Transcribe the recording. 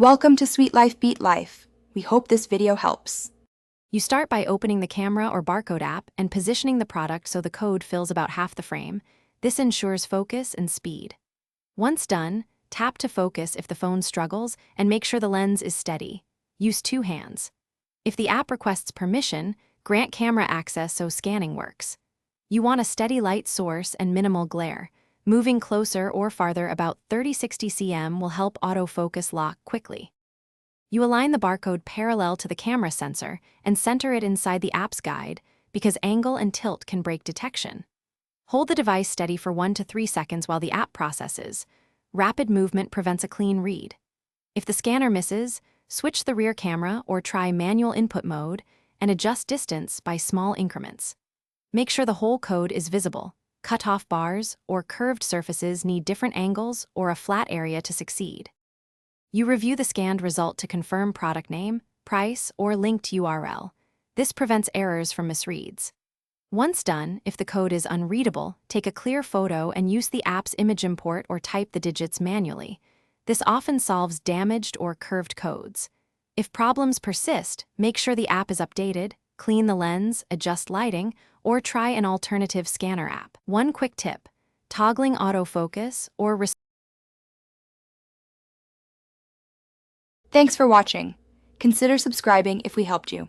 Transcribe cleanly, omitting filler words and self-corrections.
Welcome to Sweet Life Beat Life. We hope this video helps. You start by opening the camera or barcode app and positioning the product so the code fills about half the frame. This ensures focus and speed. Once done, tap to focus if the phone struggles and make sure the lens is steady. Use two hands. If the app requests permission, grant camera access so scanning works. You want a steady light source and minimal glare. Moving closer or farther about 30-60 cm will help autofocus lock quickly. You align the barcode parallel to the camera sensor and center it inside the app's guide because angle and tilt can break detection. Hold the device steady for 1 to 3 seconds while the app processes. Rapid movement prevents a clean read. If the scanner misses, switch the rear camera or try manual input mode and adjust distance by small increments. Make sure the whole code is visible. Cut-off bars or curved surfaces need different angles or a flat area to succeed. You review the scanned result to confirm product name, price, or linked URL. This prevents errors from misreads. Once done, if the code is unreadable, take a clear photo and use the app's image import or type the digits manually. This often solves damaged or curved codes. If problems persist, make sure the app is updated, clean the lens, adjust lighting, or try an alternative scanner app. One quick tip: toggling autofocus or Thanks for watching. Consider subscribing if we helped you.